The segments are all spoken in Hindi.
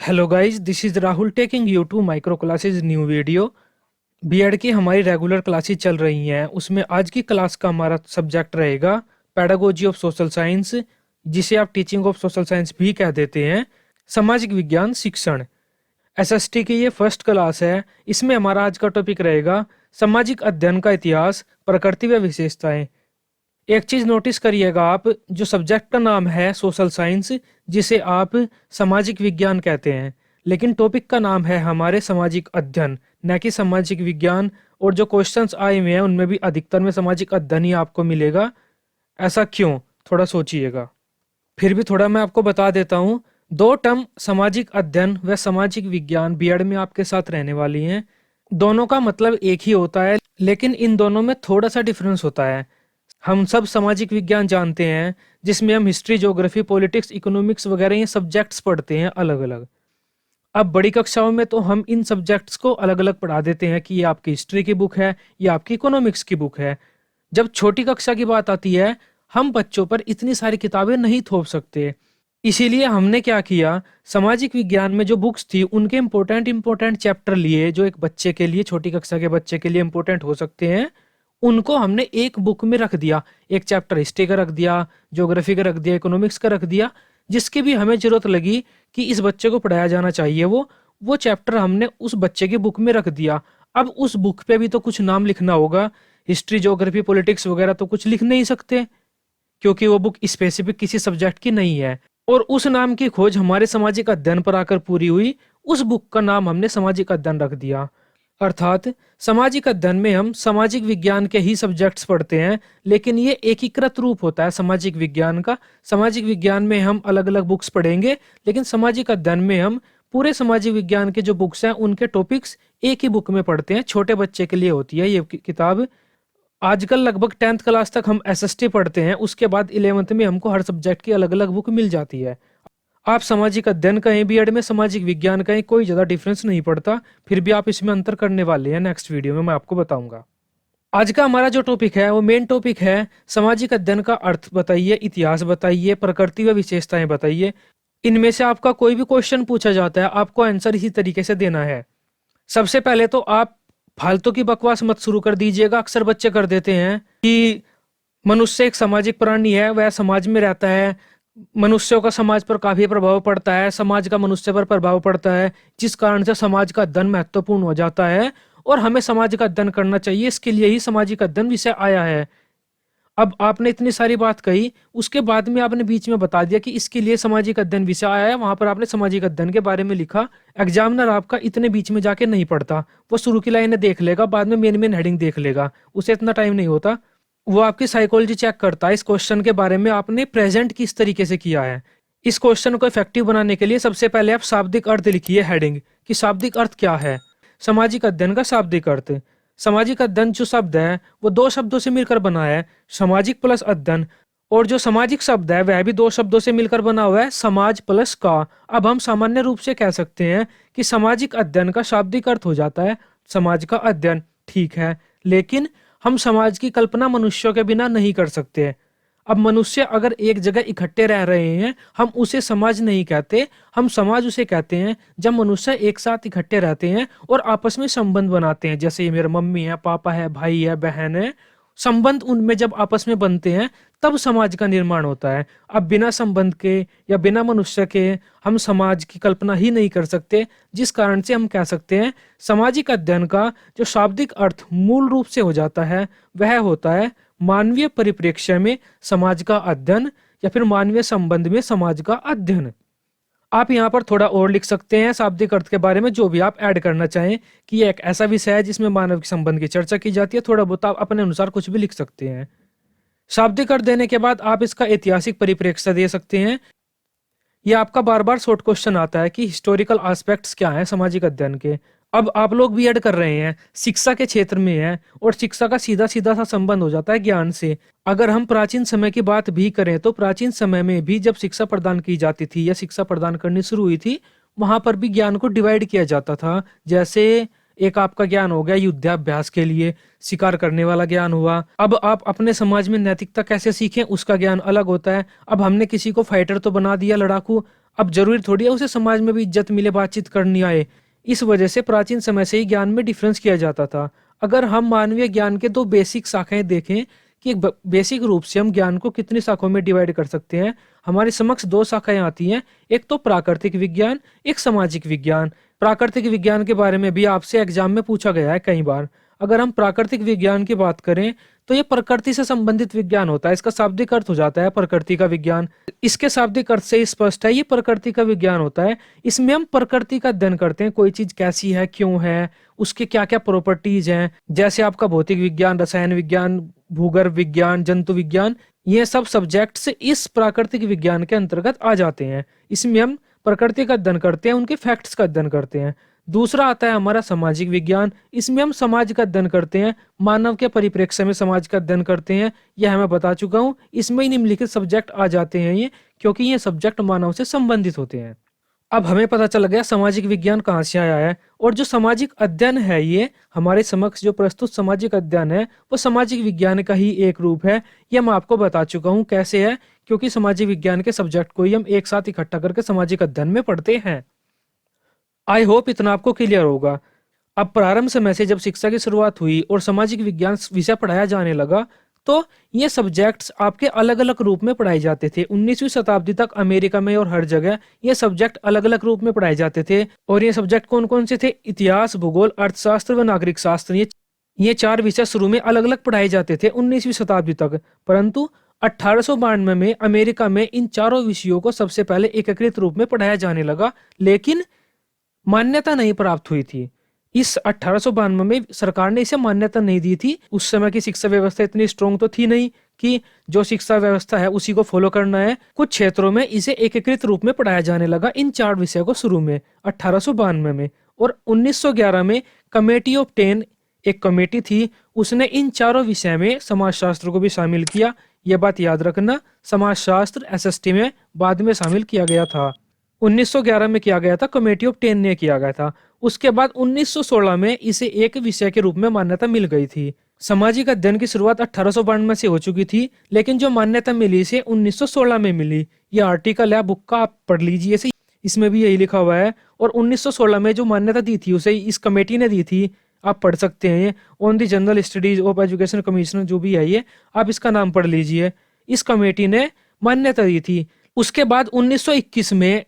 Hello guys, this is Rahul taking you to micro classes new video. BEd की हमारी रेगुलर क्लासेस चल रही हैं। उसमें आज की क्लास का हमारा सब्जेक्ट रहेगा पेडागोजी ऑफ सोशल साइंस, जिसे आप टीचिंग ऑफ सोशल साइंस भी कह देते हैं। सामाजिक विज्ञान शिक्षण एसएसटी की ये फर्स्ट क्लास है। इसमें हमारा आज का टॉपिक रहेगा सामाजिक अध्ययन का इतिहास, प्रकृति व विशेषताएं। एक चीज नोटिस करिएगा आप, जो सब्जेक्ट का नाम है सोशल साइंस, जिसे आप सामाजिक विज्ञान कहते हैं, लेकिन टॉपिक का नाम है हमारे सामाजिक अध्ययन, न कि सामाजिक विज्ञान। और जो क्वेश्चंस आए हुए हैं उनमें भी अधिकतर में सामाजिक अध्ययन ही आपको मिलेगा। ऐसा क्यों, थोड़ा सोचिएगा। फिर भी थोड़ा मैं आपको बता देता हूँ। दो टर्म सामाजिक अध्ययन व सामाजिक विज्ञान बीएड में आपके साथ रहने वाली हैं। दोनों का मतलब एक ही होता है, लेकिन इन दोनों में थोड़ा सा डिफरेंस होता है। हम सब सामाजिक विज्ञान जानते हैं, जिसमें हम हिस्ट्री, ज्योग्राफी, पॉलिटिक्स, इकोनॉमिक्स वगैरह ये सब्जेक्ट्स पढ़ते हैं अलग अलग। अब बड़ी कक्षाओं में तो हम इन सब्जेक्ट्स को अलग अलग पढ़ा देते हैं कि ये आपकी हिस्ट्री की बुक है, ये आपकी इकोनॉमिक्स की बुक है। जब छोटी कक्षा की बात आती है, हम बच्चों पर इतनी सारी किताबें नहीं थोप सकते। इसीलिए हमने क्या किया, सामाजिक विज्ञान में जो बुक्स थी उनके इंपॉर्टेंट चैप्टर लिए, जो एक बच्चे के लिए, छोटी कक्षा के बच्चे के लिए इंपॉर्टेंट हो सकते हैं, उनको हमने एक बुक में रख दिया। एक चैप्टर हिस्ट्री का रख दिया, ज्योग्राफी का रख दिया, इकोनॉमिक्स का रख दिया। जिसकी भी हमें जरूरत लगी कि इस बच्चे को पढ़ाया जाना चाहिए, वो चैप्टर हमने उस बच्चे की बुक में रख दिया। अब उस बुक पे भी तो कुछ नाम लिखना होगा। हिस्ट्री, ज्योग्राफी, पॉलिटिक्स वगैरह तो कुछ लिख नहीं सकते, क्योंकि वो बुक स्पेसिफिक किसी सब्जेक्ट की नहीं है। और उस नाम की खोज हमारे सामाजिक अध्ययन पर आकर पूरी हुई। उस बुक का नाम हमने सामाजिक अध्ययन रख दिया। अर्थात सामाजिक अध्ययन में हम सामाजिक विज्ञान के ही सब्जेक्ट्स पढ़ते हैं, लेकिन ये एकीकृत रूप होता है सामाजिक विज्ञान का। सामाजिक विज्ञान में हम अलग अलग बुक्स पढ़ेंगे, लेकिन सामाजिक अध्ययन में हम पूरे सामाजिक विज्ञान के जो बुक्स हैं उनके टॉपिक्स एक ही बुक में पढ़ते हैं। छोटे बच्चे के लिए होती है ये किताब। आजकल लगभग 10th क्लास तक हम एसएसटी पढ़ते हैं, उसके बाद 11th में हमको हर सब्जेक्ट की अलग अलग बुक मिल जाती है। आप सामाजिक अध्ययन कहें, बीएड में सामाजिक विज्ञान कहें, कोई ज्यादा डिफरेंस नहीं पड़ता। फिर भी आप इसमें अंतर करने वाले हैं, नेक्स्ट वीडियो में मैं आपको बताऊंगा। आज का हमारा जो टॉपिक है वो मेन टॉपिक है सामाजिक अध्ययन का अर्थ बताइए, इतिहास बताइए, प्रकृति व विशेषताएं बताइए। इनमें से आपका कोई भी क्वेश्चन पूछा जाता है, आपको आंसर इसी तरीके से देना है। सबसे पहले तो आप फालतू की बकवास मत शुरू कर दीजिएगा। अक्सर बच्चे कर देते हैं कि मनुष्य एक सामाजिक प्राणी है, वह समाज में रहता है, मनुष्यों का समाज पर काफी प्रभाव पड़ता है, समाज का मनुष्य पर प्रभाव पड़ता है, जिस कारण से समाज का अध्ययन महत्वपूर्ण हो जाता है और हमें समाज का अध्ययन करना चाहिए। इसके लिए ही सामाजिक अध्ययन विषय आया है। अब आपने इतनी सारी बात कही, उसके बाद में आपने बीच में बता दिया कि इसके लिए सामाजिक अध्ययन विषय आया है, वहां पर आपने सामाजिक अध्ययन के बारे में लिखा। एग्जामिनर आपका इतने बीच में जाके नहीं पढ़ता, वो शुरू की लाइनें देख लेगा, बाद में मेन हेडिंग देख लेगा, उसे इतना टाइम नहीं होता। वो आपकी साइकोलॉजी चेक करता है, इस क्वेश्चन के बारे में आपने प्रेजेंट किस तरीके से किया है। इस क्वेश्चन को इफेक्टिव बनाने के लिए सबसे पहले आप शाब्दिक अर्थ लिखिए, हेडिंग कि शाब्दिक अर्थ क्या है। सामाजिक अध्ययन का शाब्दिक अर्थ। सामाजिक अध्ययन जो शब्द है वो दो शब्दों से मिलकर बना है, सामाजिक प्लस अध्ययन। और जो सामाजिक शब्द है वह भी दो शब्दों से मिलकर बना हुआ है, समाज प्लस का। अब हम सामान्य रूप से कह सकते हैं कि सामाजिक अध्ययन का शाब्दिक अर्थ हो जाता है समाज का अध्ययन। ठीक है, लेकिन हम समाज की कल्पना मनुष्यों के बिना नहीं कर सकते। अब मनुष्य अगर एक जगह इकट्ठे रह रहे हैं, हम उसे समाज नहीं कहते, हम समाज उसे कहते हैं जब मनुष्य एक साथ इकट्ठे रहते हैं और आपस में संबंध बनाते हैं। जैसे ये मेरे मम्मी है, पापा है, भाई है, बहन है, संबंध उनमें जब आपस में बनते हैं तब समाज का निर्माण होता है। अब बिना संबंध के या बिना मनुष्य के हम समाज की कल्पना ही नहीं कर सकते, जिस कारण से हम कह सकते हैं सामाजिक अध्ययन का जो शाब्दिक अर्थ मूल रूप से हो जाता है वह होता है मानवीय परिप्रेक्ष्य में समाज का अध्ययन, या फिर मानवीय संबंध में समाज का अध्ययन। आप यहाँ पर थोड़ा और लिख सकते हैं शाब्दिक अर्थ के बारे में, जो भी आप ऐड करना चाहें, कि यह एक ऐसा विषय है जिसमें मानव के संबंध की चर्चा की जाती है। थोड़ा बहुत आप अपने अनुसार कुछ भी लिख सकते हैं। शाब्दिक अर्थ देने के बाद आप इसका ऐतिहासिक परिप्रेक्ष्य दे सकते हैं। यह आपका बार बार शॉर्ट क्वेश्चन आता है कि हिस्टोरिकल एस्पेक्ट्स क्या है सामाजिक अध्ययन के। अब आप लोग बीएड कर रहे हैं, शिक्षा के क्षेत्र में है, और शिक्षा का सीधा सीधा सा संबंध हो जाता है ज्ञान से। अगर हम प्राचीन समय की बात भी करें तो प्राचीन समय में भी जब शिक्षा प्रदान की जाती थी या शिक्षा प्रदान करनी शुरू हुई थी, वहां पर भी ज्ञान को डिवाइड किया जाता था। जैसे एक आपका ज्ञान हो गया युद्धाभ्यास के लिए, शिकार करने वाला ज्ञान हुआ। अब आप अपने समाज में नैतिकता कैसे सीखें उसका ज्ञान अलग होता है। अब हमने किसी को फाइटर तो बना दिया, लड़ाकू, अब जरूरी थोड़ी है उसे समाज में भी इज्जत मिले, बातचीत करनी आए। इस वजह से प्राचीन समय से ही ज्ञान में डिफरेंस किया जाता था। अगर हम मानवीय ज्ञान के दो बेसिक शाखाएं देखें कि बेसिक रूप से हम ज्ञान को कितनी शाखाओं में डिवाइड कर सकते हैं, हमारे समक्ष दो शाखाएं आती हैं। एक तो प्राकृतिक विज्ञान, एक सामाजिक विज्ञान। प्राकृतिक विज्ञान के बारे में भी आपसे एग्जाम में पूछा गया है कई बार। अगर हम प्राकृतिक विज्ञान की बात करें तो ये प्रकृति से संबंधित विज्ञान होता है। इसका शाब्दिक अर्थ हो जाता है प्रकृति का विज्ञान। इसके शाब्दिक अर्थ से ही स्पष्ट है ये प्रकृति का विज्ञान होता है। इसमें हम प्रकृति का अध्ययन करते हैं, कोई चीज कैसी है, क्यों है, उसके क्या क्या प्रॉपर्टीज हैं। जैसे आपका भौतिक विज्ञान, रसायन विज्ञान, भूगर्भ विज्ञान, जंतु विज्ञान, ये सब सब्जेक्ट्स इस प्राकृतिक विज्ञान के अंतर्गत आ जाते हैं। इसमें हम प्रकृति का अध्ययन करते हैं, उनके फैक्ट्स का अध्ययन करते हैं। दूसरा आता है हमारा सामाजिक विज्ञान। इसमें हम समाज का अध्ययन करते हैं, मानव के परिप्रेक्ष्य में समाज का अध्ययन करते हैं। यह मैं बता चुका हूँ। इसमें ही निम्नलिखित सब्जेक्ट आ जाते हैं ये, क्योंकि ये सब्जेक्ट मानव से संबंधित होते हैं। अब हमें पता चल गया सामाजिक विज्ञान कहाँ से आया है। और जो सामाजिक अध्ययन है, ये हमारे समक्ष जो प्रस्तुत सामाजिक अध्ययन है वो सामाजिक विज्ञान का ही एक रूप है। ये मैं आपको बता चुका हूँ कैसे है, क्योंकि सामाजिक विज्ञान के सब्जेक्ट को ही हम एक साथ इकट्ठा करके सामाजिक अध्ययन में पढ़ते हैं। आई होप इतना आपको क्लियर होगा। अब प्रारंभ समय से जब शिक्षा की शुरुआत हुई और सामाजिक विज्ञान विषय पढ़ाया जाने लगा, तो ये सब्जेक्ट्स आपके अलग अलग रूप में पढ़ाए जाते थे। 19वीं शताब्दी तक अमेरिका में और हर जगह ये सब्जेक्ट अलग अलग रूप में पढ़ाए जाते थे। और ये सब्जेक्ट कौन कौन से थे? इतिहास, भूगोल, अर्थशास्त्र व नागरिक शास्त्र। ये चार विषय शुरू में अलग अलग पढ़ाए जाते थे 19वीं शताब्दी तक। परंतु 1892 में अमेरिका में इन चारों विषयों को सबसे पहले एकीकृत रूप में पढ़ाया जाने लगा, लेकिन मान्यता नहीं प्राप्त हुई थी। इस 1892 में सरकार ने इसे मान्यता नहीं दी थी। उस समय की शिक्षा व्यवस्था इतनी स्ट्रोंग तो थी नहीं कि जो शिक्षा व्यवस्था है उसी को फॉलो करना है। कुछ क्षेत्रों में इसे एकीकृत रूप में पढ़ाया जाने लगा इन चार विषयों को शुरू में 1892 में। और 1911 में कमेटी ऑफ 10 एक कमेटी थी, उसने इन चारों विषय में समाजशास्त्र को भी शामिल किया। यह बात याद रखना, समाजशास्त्र एसएसटी में बाद में शामिल किया गया था। 1911 में किया गया था, कमेटी ऑफ 10 ने किया गया था। उसके बाद 1916 में इसे एक विषय के रूप में मान्यता मिल गई थी। सामाजिक अध्ययन की शुरुआत 1892 से हो चुकी थी, लेकिन जो मान्यता मिली इसे 1916 में मिली। ये आर्टिकल है, बुक का आप पढ़ लीजिए इसे, इसमें भी यही लिखा हुआ है। और 1916 में जो मान्यता दी थी उसे इस कमेटी ने दी थी। आप पढ़ सकते हैं ये, on the general studies of education commission जो भी है ये, आप इसका नाम पढ़ लीजिए। इस कमेटी ने मान्यता दी थी। उसके बाद 1921 में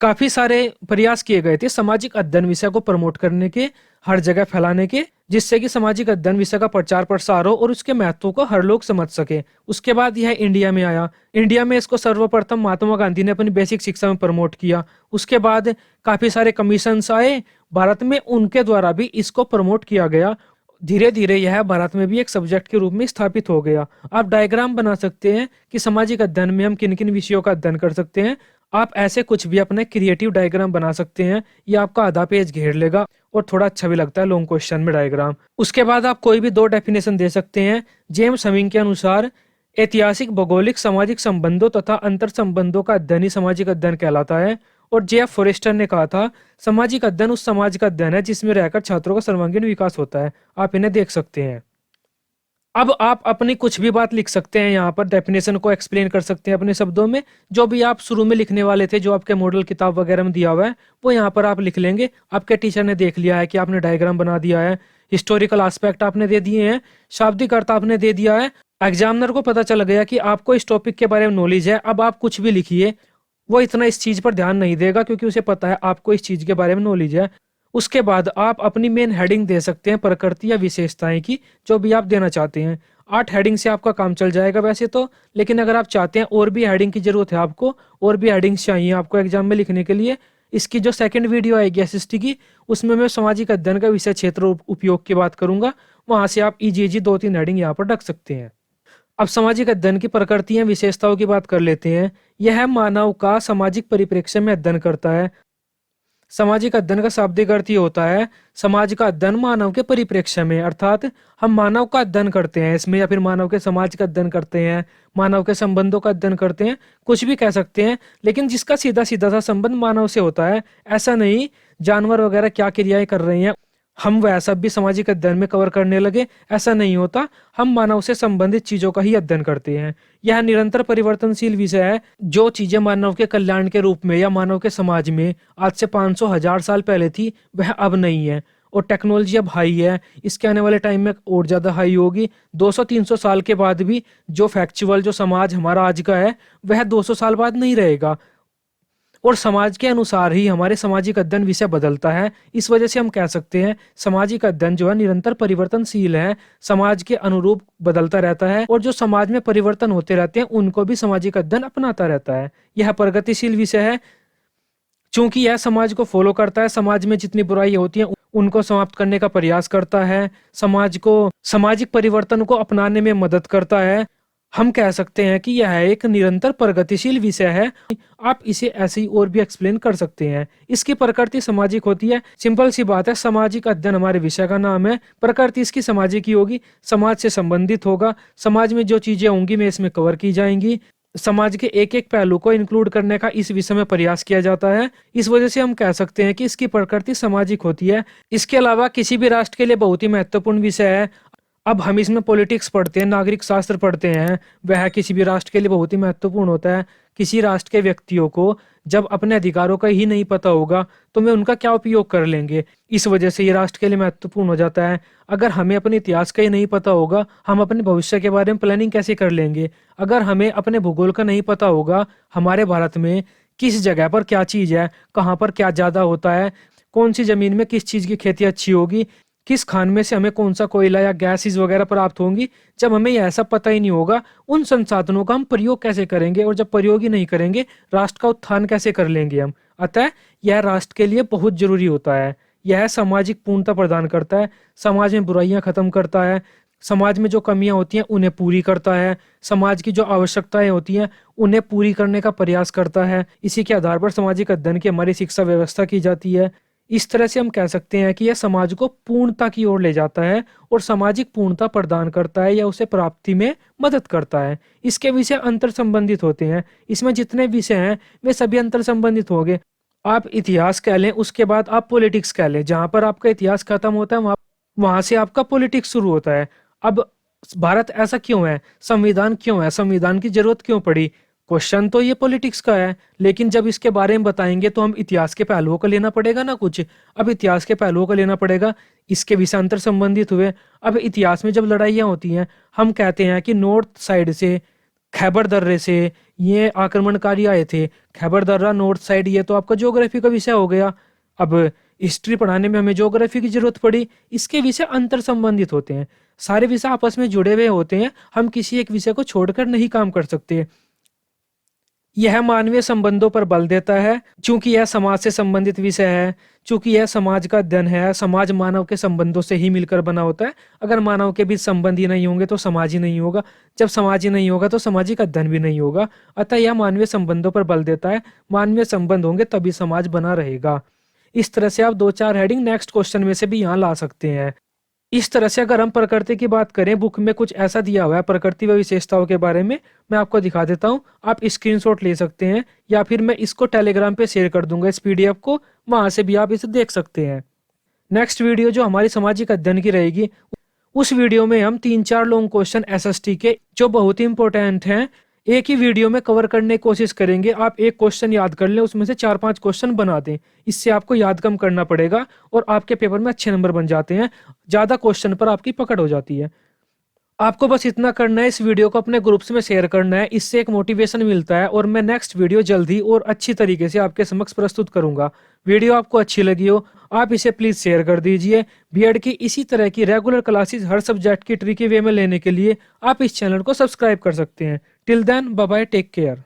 काफी सारे प्रयास किए गए थे सामाजिक अध्ययन विषय को प्रमोट करने के, हर जगह फैलाने के, जिससे कि सामाजिक अध्ययन विषय का प्रचार प्रसार हो और उसके महत्व को हर लोग समझ सके। उसके बाद यह इंडिया में आया। इंडिया में इसको सर्वप्रथम महात्मा गांधी ने अपनी बेसिक शिक्षा में प्रमोट किया। उसके बाद काफी सारे कमीशंस आए भारत में, उनके द्वारा भी इसको प्रमोट किया गया। धीरे धीरे यह भारत में भी एक सब्जेक्ट के रूप में स्थापित हो गया। आप डायग्राम बना सकते हैं कि सामाजिक अध्ययन में हम किन किन विषयों का अध्ययन कर सकते हैं। आप ऐसे कुछ भी अपने क्रिएटिव डायग्राम बना सकते हैं। ये आपका आधा पेज घेर लेगा और थोड़ा अच्छा भी लगता है लॉन्ग क्वेश्चन में डायग्राम। उसके बाद आप कोई भी दो डेफिनेशन दे सकते हैं। जेम्स हमिंग के अनुसार ऐतिहासिक, भौगोलिक, सामाजिक संबंधों तथा अंतर संबंधों का अध्ययन ही सामाजिक अध्ययन कहलाता है। और जे एफ फॉरेस्टर ने कहा था, सामाजिक अध्ययन उस समाज का अध्ययन है जिसमें रहकर छात्रों का सर्वांगीण विकास होता है। आप इन्हें देख सकते हैं। अब आप अपनी कुछ भी बात लिख सकते हैं, यहाँ पर डेफिनेशन को एक्सप्लेन कर सकते हैं अपने शब्दों में। जो भी आप शुरू में लिखने वाले थे, जो आपके मॉडल किताब वगैरह में दिया हुआ है, वो यहाँ पर आप लिख लेंगे। आपके टीचर ने देख लिया है कि आपने डायग्राम बना दिया है, हिस्टोरिकल एस्पेक्ट आपने दे दिए हैं, शाब्दिक अर्थ आपने दे दिया है। एग्जामिनर को पता चल गया कि आपको इस टॉपिक के बारे में नॉलेज है। अब आप कुछ भी लिखिए, वो इतना इस चीज पर ध्यान नहीं देगा क्योंकि उसे पता है आपको इस चीज के बारे में नॉलेज है। उसके बाद आप अपनी मेन हेडिंग दे सकते हैं प्रकृति या विशेषताएं की, जो भी आप देना चाहते हैं। 8 हेडिंग से आपका काम चल जाएगा वैसे तो, लेकिन अगर आप चाहते हैं और भी हेडिंग की जरूरत है आपको, और भी हेडिंग्स चाहिए आपको एग्जाम में लिखने के लिए, इसकी जो सेकंड वीडियो आएगी एसएसटी की, उसमें मैं सामाजिक अध्ययन का विषय क्षेत्र उपयोग की बात करूंगा। वहां से आप इजी 2-3 हेडिंग यहाँ पर रख सकते हैं। अब सामाजिक अध्ययन की प्रकृति या विशेषताओं की बात कर लेते हैं। यह मानव का सामाजिक परिप्रेक्ष्य में अध्ययन करता है। सामाजिक अध्ययन का शाब्दिक अर्थ ये होता है समाज का अध्ययन मानव के परिप्रेक्ष्य में, अर्थात हम मानव का अध्ययन करते हैं इसमें, या फिर मानव के समाज का अध्ययन करते हैं, मानव के संबंधों का अध्ययन करते हैं, कुछ भी कह सकते हैं, लेकिन जिसका सीधा सीधा सा संबंध मानव से होता है। ऐसा नहीं जानवर वगैरह क्या क्रियाएं कर रहे हैं हम वह सब भी सामाजिक अध्ययन में कवर करने लगे, ऐसा नहीं होता। हम मानव से संबंधित चीजों का ही अध्ययन करते हैं। यह निरंतर परिवर्तनशील विषय है। जो चीजें मानव के कल्याण के रूप में या मानव के समाज में आज से 500,000 साल पहले थी, वह अब नहीं है। और टेक्नोलॉजी अब हाई है, इसके आने वाले टाइम में और ज्यादा हाई होगी। 200-300 साल के बाद भी जो फैक्चुअल जो समाज हमारा आज का है, वह 200 साल बाद नहीं रहेगा। और समाज के अनुसार ही हमारे सामाजिक अध्ययन विषय बदलता है। इस वजह से हम कह सकते हैं सामाजिक अध्ययन जो है निरंतर परिवर्तनशील है, समाज के अनुरूप बदलता रहता है, और जो समाज में परिवर्तन होते रहते हैं उनको भी सामाजिक अध्ययन अपनाता रहता है। यह प्रगतिशील विषय है, चूंकि यह समाज को फॉलो करता है, समाज में जितनी बुराई होती है उनको समाप्त करने का प्रयास करता है, समाज को सामाजिक परिवर्तन को अपनाने में मदद करता है। हम कह सकते हैं कि यह एक निरंतर प्रगतिशील विषय है। आप इसे ऐसे ही और भी एक्सप्लेन कर सकते हैं। इसकी प्रकृति सामाजिक होती है। सिंपल सी बात है, सामाजिक अध्ययन हमारे विषय का नाम है। प्रकृति इसकी सामाजिक ही होगी, समाज से संबंधित होगा। समाज में जो चीजें होंगी मैं इसमें कवर की जाएंगी। समाज के एक एक पहलू को इंक्लूड करने का इस विषय में प्रयास किया जाता है। इस वजह से हम कह सकते हैं कि इसकी प्रकृति सामाजिक होती है। इसके अलावा किसी भी राष्ट्र के लिए बहुत ही महत्वपूर्ण विषय है। अब हम इसमें पॉलिटिक्स पढ़ते हैं, नागरिक शास्त्र पढ़ते हैं, वह किसी भी राष्ट्र के लिए बहुत ही महत्वपूर्ण होता है। किसी राष्ट्र के व्यक्तियों को जब अपने अधिकारों का ही नहीं पता होगा तो वे उनका क्या उपयोग कर लेंगे। इस वजह से ये राष्ट्र के लिए महत्वपूर्ण हो जाता है। अगर हमें अपने इतिहास का ही नहीं पता होगा, हम अपने भविष्य के बारे में प्लानिंग कैसे कर लेंगे। अगर हमें अपने भूगोल का नहीं पता होगा, हमारे भारत में किस जगह पर क्या चीज है, कहाँ पर क्या ज्यादा होता है, कौन सी जमीन में किस चीज की खेती अच्छी होगी, किस खान में से हमें कौन सा कोयला या गैसेस वगैरह प्राप्त होंगी, जब हमें यह सब पता ही नहीं होगा, उन संसाधनों का हम प्रयोग कैसे करेंगे। और जब प्रयोग ही नहीं करेंगे, राष्ट्र का उत्थान कैसे कर लेंगे हम। अतः यह राष्ट्र के लिए बहुत जरूरी होता है। यह सामाजिक पूर्णता प्रदान करता है, समाज में बुराइयां खत्म करता है, समाज में जो कमियां होती हैं उन्हें पूरी करता है, समाज की जो आवश्यकताएं होती हैं उन्हें पूरी करने का प्रयास करता है। इसी के आधार पर सामाजिक अध्ययन की हमारी शिक्षा व्यवस्था की जाती है। इस तरह से हम कह सकते हैं कि यह समाज को पूर्णता की ओर ले जाता है और सामाजिक पूर्णता प्रदान करता है या उसे प्राप्ति में मदद करता है। इसके विषय अंतर संबंधित होते हैं। इसमें जितने विषय हैं वे सभी अंतर संबंधित होंगे। आप इतिहास कह लें, उसके बाद आप पॉलिटिक्स कह लें। जहां पर आपका इतिहास खत्म होता है वहां से आपका पॉलिटिक्स शुरू होता है। अब भारत ऐसा क्यों है, संविधान क्यों है, संविधान की जरूरत क्यों पड़ी, क्वेश्चन तो ये पॉलिटिक्स का है। लेकिन जब इसके बारे में बताएंगे तो हम इतिहास के पहलुओं को लेना पड़ेगा ना कुछ। अब इतिहास के पहलुओं को लेना पड़ेगा, इसके विषय अंतर संबंधित हुए। अब इतिहास में जब लड़ाइयाँ होती हैं, हम कहते हैं कि नॉर्थ साइड से, खैबर दर्रे से ये आक्रमणकारी आए थे। खैबर दर्रा नॉर्थ साइड, ये तो आपका ज्योग्राफी का विषय हो गया। अब हिस्ट्री पढ़ाने में हमें ज्योग्राफी की जरूरत पड़ी। इसके विषय अंतर संबंधित होते हैं, सारे विषय आपस में जुड़े हुए होते हैं। हम किसी एक विषय को छोड़कर नहीं काम कर सकते। यह मानवीय संबंधों पर बल देता है, चूंकि यह समाज से संबंधित विषय है, चूंकि यह समाज का अध्ययन है। समाज मानव के संबंधों से ही मिलकर बना होता है। अगर मानव के बीच संबंध ही नहीं होंगे तो समाज ही नहीं होगा। जब समाज ही नहीं होगा तो सामाजिक अध्ययन भी नहीं होगा। अतः यह मानवीय संबंधों पर बल देता है। मानवीय संबंध होंगे तभी समाज बना रहेगा। इस तरह से आप 2-4 हेडिंग नेक्स्ट क्वेश्चन में से भी यहाँ ला सकते हैं। इस तरह से अगर हम प्रकृति की बात करें, बुक में कुछ ऐसा दिया हुआ है प्रकृति व विशेषताओं के बारे में, मैं आपको दिखा देता हूं। आप स्क्रीनशॉट ले सकते हैं या फिर मैं इसको टेलीग्राम पे शेयर कर दूंगा, इस पीडीएफ को, वहां से भी आप इसे देख सकते हैं। नेक्स्ट वीडियो जो हमारी सामाजिक अध्ययन की रहेगी, उस वीडियो में हम 3-4 लॉन्ग क्वेश्चन एसएसटी के जो बहुत ही इंपॉर्टेंट हैं एक ही वीडियो में कवर करने की कोशिश करेंगे। आप एक क्वेश्चन याद कर लें, उसमें से 4-5 क्वेश्चन बना दें। इससे आपको याद कम करना पड़ेगा और आपके पेपर में अच्छे नंबर बन जाते हैं। ज्यादा क्वेश्चन पर आपकी पकड़ हो जाती है। आपको बस इतना करना है, इस वीडियो को अपने ग्रुप्स में शेयर करना है। इससे एक मोटिवेशन मिलता है और मैं नेक्स्ट वीडियो जल्द ही और अच्छी तरीके से आपके समक्ष प्रस्तुत करूंगा। वीडियो आपको अच्छी लगी हो, आप इसे प्लीज शेयर कर दीजिए। बीएड की इसी तरह की रेगुलर क्लासेस हर सब्जेक्ट की ट्रिकी वे में लेने के लिए आप इस चैनल को सब्सक्राइब कर सकते हैं। Till then, bye bye, take care.